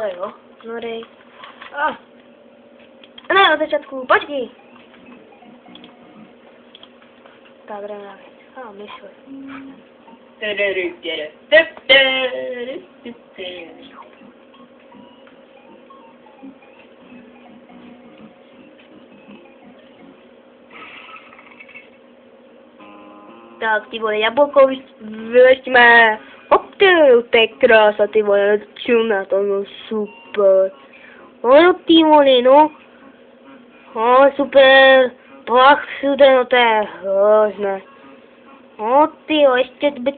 vole, jo? No dej. Ah. Ne, na začátku, počkej. Tak, jdeme na věc. Mysli. Tak, ty vole, jablko vyleštíme. Hop, ty, to je krása, ty vole, čuna, to bylo super. No, ty vole, no. No, super. Plach všude, no to je hrozné. No, ty jo, ještě by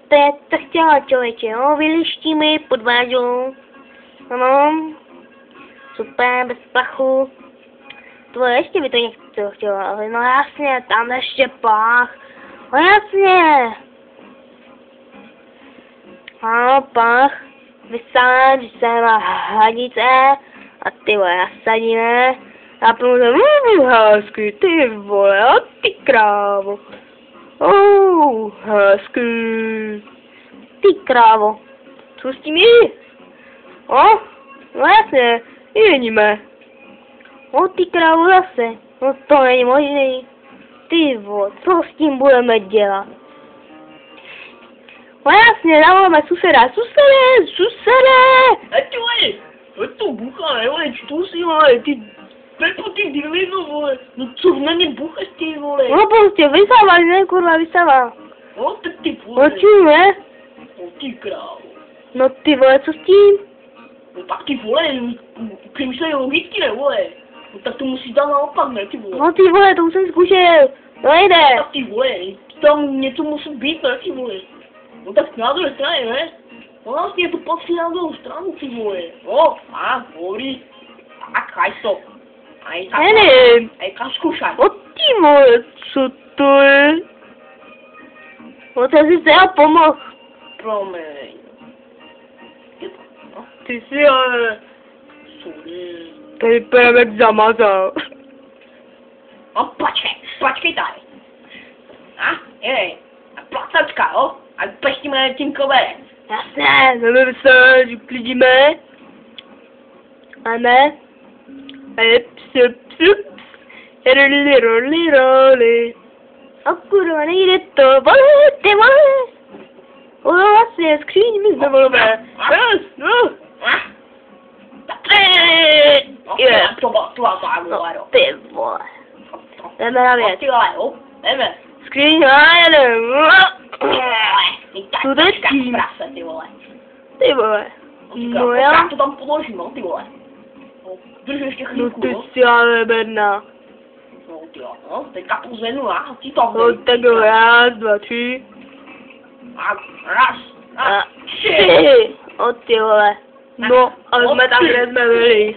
to chtěla, člověče, no, vylištíme pod vážou. Ano. Super, bez plachu. To ještě by to někdo chtělo, ale no jasně, tam ještě plach. No jasně. Ano, plach. Vysáď se na hadice a ty vole, nasadíme. A pomůžeme, hezky, ty vole, a ty krávo. Hezky. Ty krávo. Co s tím je? No jasně, jedíme. Ty krávo zase. No to není možný. Ty vole, co s tím budeme dělat? No jasně, zavoláme suseda, susede! A ty vole, to bucha, ne, vole, čtu si, vole, ty Pepo, ty divino, vole, no co na mě buchaš, ty vole? No prostě, vysáváš, ne, kurva, vysává. No, tak ty vole. No čím, ne? No ty krávo. No ty vole, co s tím? No tak ty vole, přemýšlej logicky, ne, vole. No tak to musíš dát naopak, ne, ty vole. No ty vole, to už jsem zkušel. To nejde. Tak ty vole, tam něco musí být, ne, ty vole. No tak na druhé straně, ne? No vlastně to patří na druhou stranu, ty vole. No, dobrý. Tak, haj to. Já nevím. Hajka, zkušaj. Ty vole, co to je? To jsi se já pomohl. Promiň. Ty jsi ale... Sorry. Tady Pemek zamazal. No počkej tady. A placačka, jo? A peštíme tím koberec. Jasně, jdeme se, klidíme. A ne? A je psup. Roli. A kurva, nejde to, vole, ty vole. Ono vlastně, skříň mi zavolové. No. Ty vole. Jdeme na věc. Jdeme. Skříň, jedem. Tude tím. Ty vole. No já. to tam položím, no ty vole. Drž ještě No chvíľku, ty no. si ale bedna. No ty jo, no. Teďka to zvednu a ti to No tak jo, raz, dva, tři. A raz, a tři. Ty vole. No, ale jsme tam, kde jsme byli.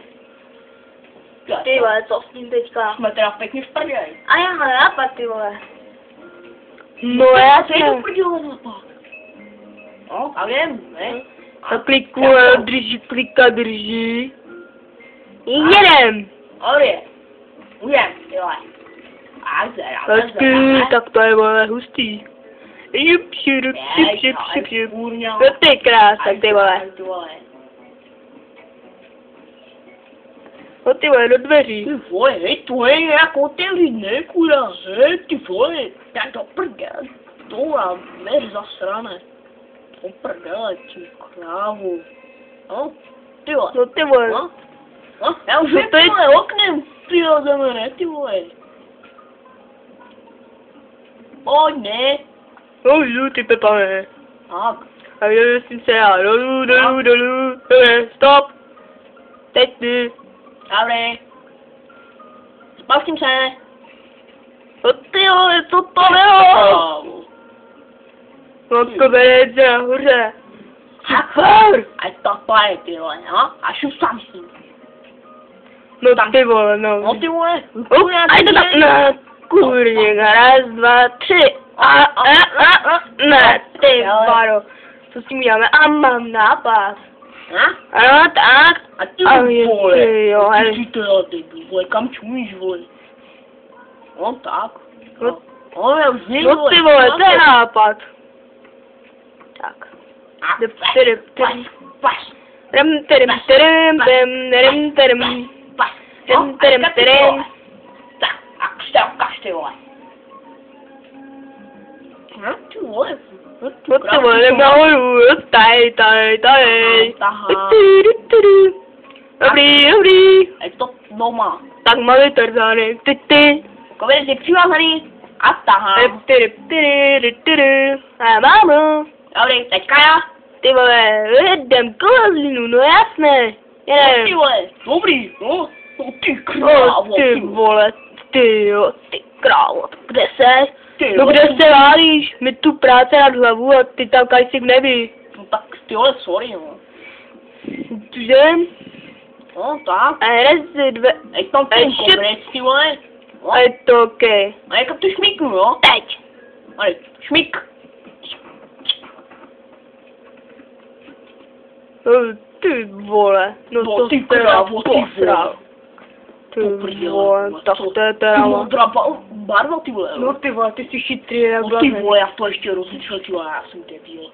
Ty vole, co s tím teďka? Jsme teda pěkně v prdeli. A já mám nápad, ty vole. No já Co je to jsem. prdele nápad? No, tak jdem, ne? Tak klikuje, drží. Jedem. Dobrý. Jdem, ty vole. A Hezky, tak to je vole hustý. Jup. To ty krása, ty vole. No ty vole, do dveří. Ty vole, hej, to je jak otevřít, ne, kurá, hej, ty vole, tak do prdele, to a mer zasrané. Do prdele, ty krávu. No, ty vole. No ty vole. No, já už No to je- vole, oknem přiházeme, ne, ty vole. Pojď, ne. No jdu, ty Pepane. Tak, A jdu jsem se já, dolů. Stop. Teď ty. dobrý. Spustím se. No ty vole, co to bylo? Krávu. No to berec nahoře. Hakor! Ať to je, ty vole, no? A šup sám s tím. No ty vole, no. No ty vole, A jde tam, no, kurník, raz, dva, tři. Ne, ty baro. Co s tím uděláme? A mám nápad. Ano, tak. A ty A vole, ty jo, ale... ty si teda, ty vole, kam čumíš, vole? No tak. No, já už vím, No ty vole, to je nápad. Tak. A Ty. pas. Tak, a už to ukaž, ty vole. No, ty vole. No ty vole, jdem nahoru, tady. Dobrý. Je to doma. Tak malý Tarzánek, ty. Kověř je přivázaný a tahám. A mámo. Dobrý, teďka já. Ty vole, jedem kozlinu, no jasné. No, ty vole, dobrý, no ty krávo, ty krávo, kde seš? No kde se válíš? My tu práce nad hlavu a ty tam kajsi v nebi. No tak ty vole, sorry, no. Cože? No tak. A raz, dvě. Ej tam ten koberec, ty vole. A je to okej. A jak to šmíknu, jo? Teď. Ale, šmík. Ty vole, no to ty krávo, ty vole. Ty vole, tak to je teda. Modrá barva, ty vole. No ty vole, ty jsi chytrý jak no ty vole, já to ještě rozličil, ty vole, já jsem debil.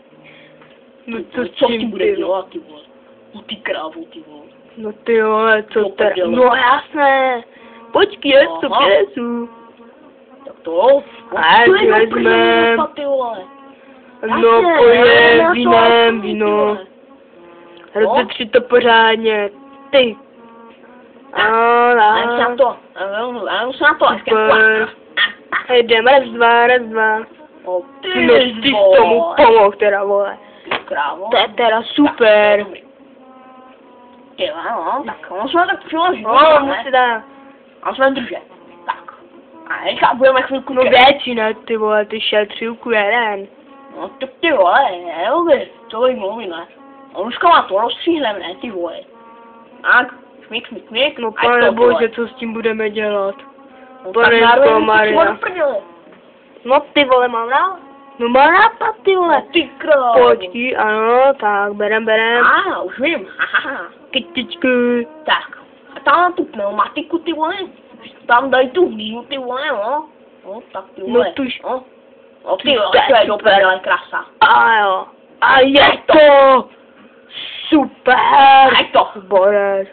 No co s tím bude dělat, ty vole? No ty krávo, ty vole. No ty vole, co teda? No jasné. Počkej, já to přinesu. Tak to? A vezmem. No pojď, víno. Rozetři to pořádně. Ty. Já se na to. Super. Jdeme, raz, dva. No ty jsi tomu pomohl teda, vole. To je teda super. Ty no, tak on jsme tak přiložit. No, musí dát. On jsme držet. Tak. A teďka budeme chvilku. No většina, ty vole, ty šel 3 jeden. No ty vole, nevím, to bych mluvit, ne. Onuška má to rozstříhlem, ne, ty vole. Tak, šmík. No pane bože, co s tím budeme dělat? No, Panečko Maria. No ty vole, mám rád. No mám rád, ty vole. No, ty krávo. Počkej, ano, tak, berem. Už vím, haha. Kytičku. Tak, a tam tu pneumatiku, ty vole. Tam dají tu vínu, ty vole, no. No, tak ty vole. No tuž. No ty vole, to je dobré, krasa. A jo. A je to super. Je to. Borec.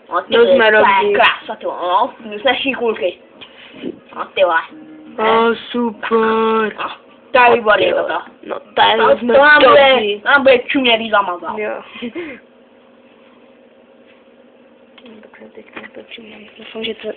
No ty vole, to je krása, ty vole, no. Z naší kulky. No ty vole. Super. Tady bude to. No tady jsme dobrý. Nám bude čuměrý zamazal. Jo. Dobře, teďka to čuměrý. Doufám, že to